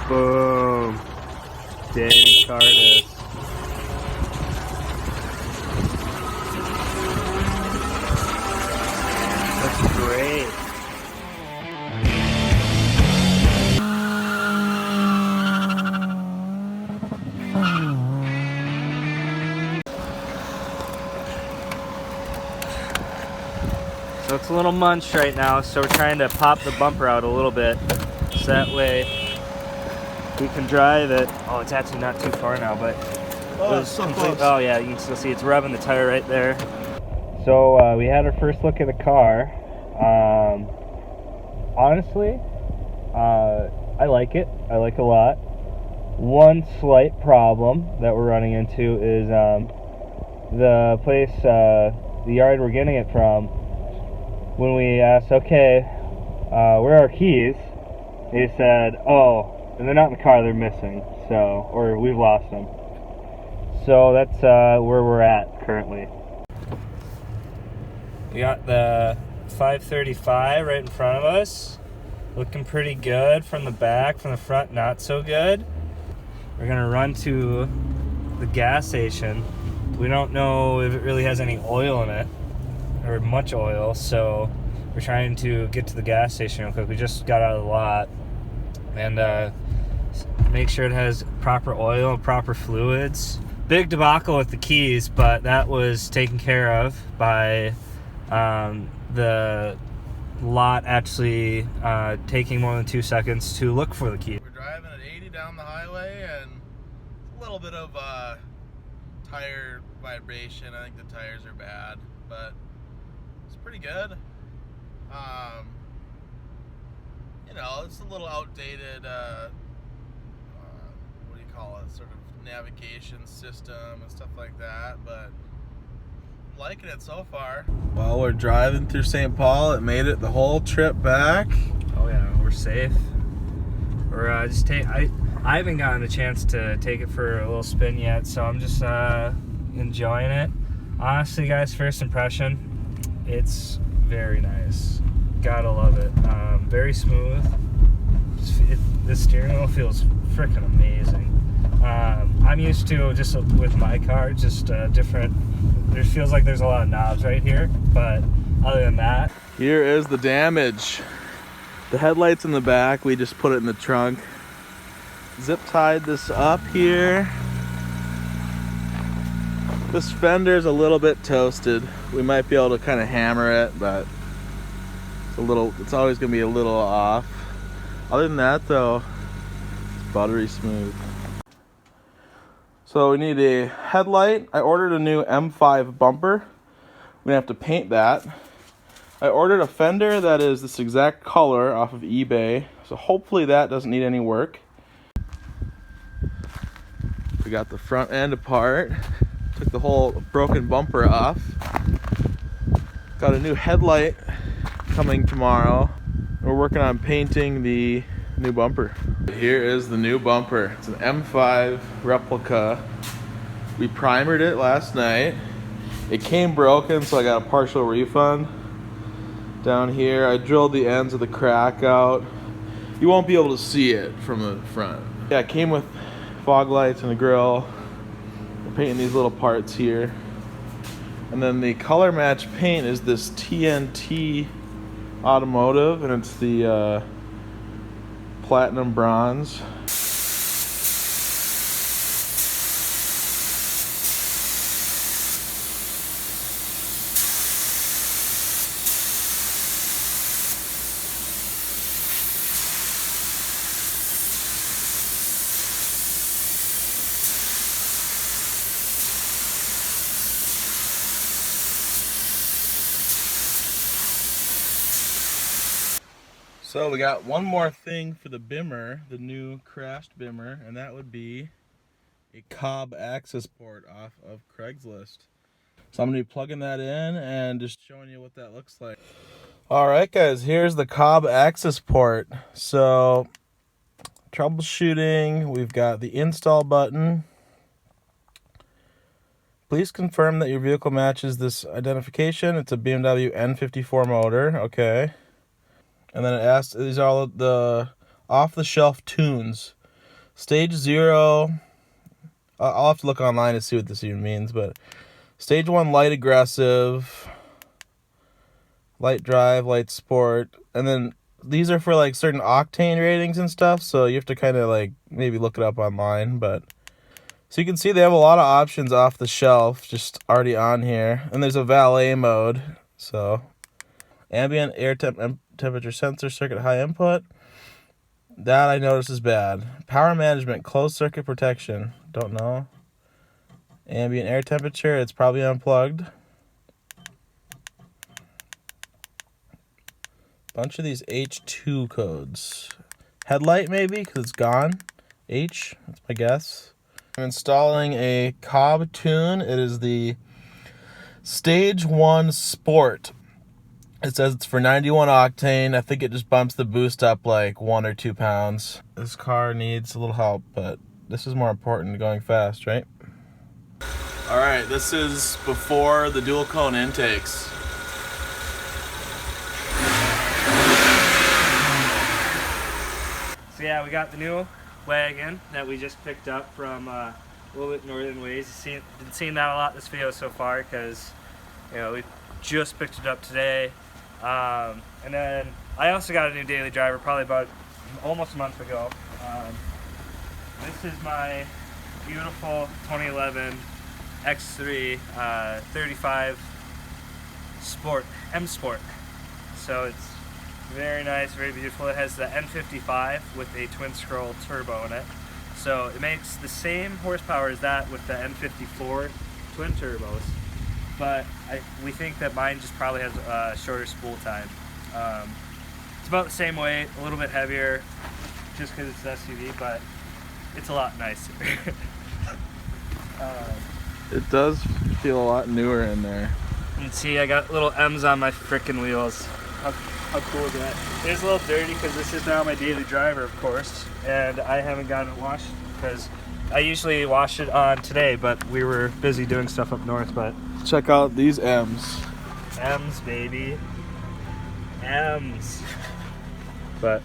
Boom. Danny Cardis. That's great. So it's a little munch right now, so we're trying to pop the bumper out a little bit, so that way we can drive it. Oh, it's actually not too far now, but oh, it's so close. Oh yeah, you can still see it's rubbing the tire right there. So we had our first look at the car. Honestly, I like it. I like it a lot. One slight problem that we're running into is the place, the yard we're getting it from. When we asked, okay, where are our keys? They said, oh, and they're not in the car, they're missing. So, or we've lost them. So that's where we're at currently. We got the 535 right in front of us. Looking pretty good from the back, from the front, not so good. We're gonna run to the gas station. We don't know if it really has any oil in it, or much oil, so we're trying to get to the gas station real quick. We just got out of the lot, and make sure it has proper oil and proper fluids. Big debacle with the keys, but that was taken care of by the lot actually taking more than 2 seconds to look for the key. We're driving at 80 down the highway, and a little bit of tire vibration. I think the tires are bad, but it's pretty good. You know, it's a little outdated, what do you call it, sort of navigation system and stuff like that, but I'm liking it so far. Well, we're driving through St. Paul. It made it the whole trip back. Oh yeah, we're safe. We're I haven't gotten a chance to take it for a little spin yet, so I'm just enjoying it. Honestly, guys, first impression, it's very nice. Gotta love it. Very smooth. The steering wheel feels freaking amazing. I'm used to, just with my car, just different. There feels like there's a lot of knobs right here, but other than that. Here is the damage. The headlights in the back, we just put it in the trunk. Zip tied this up here. This fender's a little bit toasted. We might be able to kind of hammer it, but it's always gonna be a little off. Other than that though, it's buttery smooth. So we need a headlight. I ordered a new M5 bumper. We're gonna have to paint that. I ordered a fender that is this exact color off of eBay, so hopefully that doesn't need any work. We got the front end apart. Took the whole broken bumper off. Got a new headlight coming tomorrow. We're working on painting the new bumper. Here is the new bumper. It's an M5 replica. We primered it last night. It came broken, so I got a partial refund. Down here, I drilled the ends of the crack out. You won't be able to see it from the front. Yeah, it came with fog lights and a grill. We're painting these little parts here. And then the color match paint is this TNT Automotive, and it's the platinum bronze. So we got one more thing for the Bimmer, the new crashed Bimmer, and that would be a Cobb access port off of Craigslist. So I'm going to be plugging that in and just showing you what that looks like. Alright guys, here's the Cobb access port. So troubleshooting, we've got the install button. Please confirm that your vehicle matches this identification. It's a BMW N54 motor, okay. And then it asks, these are all the off-the-shelf tunes. Stage 0, I'll have to look online to see what this even means, but Stage 1, light aggressive, light drive, light sport, and then these are for like certain octane ratings and stuff, so you have to kind of like maybe look it up online, but so you can see they have a lot of options off the shelf just already on here, and there's a valet mode, so ambient air temperature sensor, circuit high input. That I notice is bad. Power management, closed circuit protection. Don't know. Ambient air temperature, it's probably unplugged. Bunch of these H2 codes. Headlight maybe, because it's gone. H, that's my guess. I'm installing a Cobb tune. It is the Stage 1 Sport. It says it's for 91 octane. I think it just bumps the boost up like 1 or 2 pounds. This car needs a little help, but this is more important than going fast, right? All right, this is before the dual cone intakes. So yeah, we got the new Wagon that we just picked up from a little bit Northern Ways. Been seeing that a lot this video so far because, you know, we just picked it up today. And then I also got a new daily driver probably about almost a month ago. This is my beautiful 2011 X3 35 Sport, M Sport. So it's very nice, very beautiful. It has the N55 with a twin scroll turbo in it. So it makes the same horsepower as that with the N54 twin turbos. But we think that mine just probably has a shorter spool time. It's about the same weight, a little bit heavier, just because it's an SUV, but it's a lot nicer. It does feel a lot newer in there. You can see I got little M's on my frickin' wheels. How cool is that? It's a little dirty because this is now my daily driver, of course, and I haven't gotten it washed because I usually wash it on today, but we were busy doing stuff up north. But Check out these M's. M's, baby. M's. But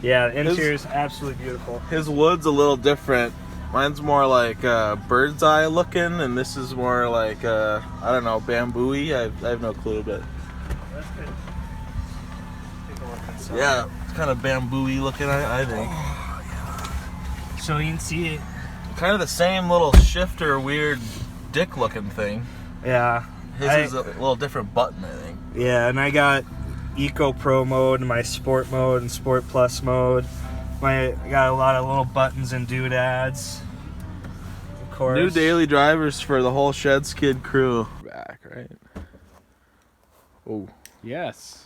yeah, the interior is absolutely beautiful. His wood's a little different. Mine's more like bird's eye looking, and this is more like, I don't know, bamboo-y. I have no clue, but That's good. Take a look inside. yeah, it's kind of bamboo-y looking, I think. So you can see, Kind of the same little shifter, weird dick looking thing. yeah. His is a little different button, I think. Yeah, and I got Eco Pro mode, my Sport mode, and Sport Plus mode. I got a lot of little buttons and doodads. Of course. New daily drivers for the whole ShedSkid crew. Back, right? Oh. Yes.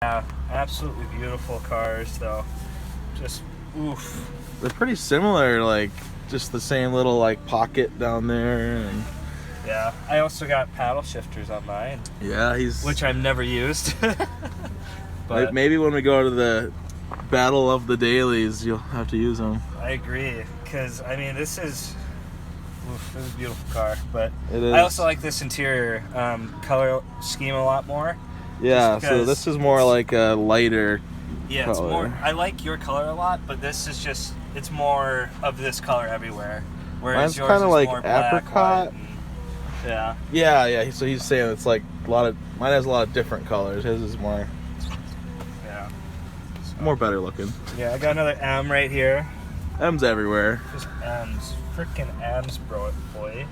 Yeah, absolutely beautiful cars though. Just oof. They're pretty similar, like just the same little like pocket down there. And Yeah, I also got paddle shifters on mine, yeah, which I've never used. But maybe when we go to the Battle of the Dailies, you'll have to use them. I agree, because I mean this is a beautiful car, but It is. I also like this interior color scheme a lot more. Yeah, so this is more like a lighter Yeah, it's color. more. I like your color a lot, but this is just it's more of this color everywhere. Whereas Mine's yours kinda is like more black, apricot. white, and, yeah. Yeah. So he's saying it's like mine has a lot of different colors. His is more Yeah. more better looking. Yeah, I got another M right here. M's everywhere. Just M's. Freaking M's, boy.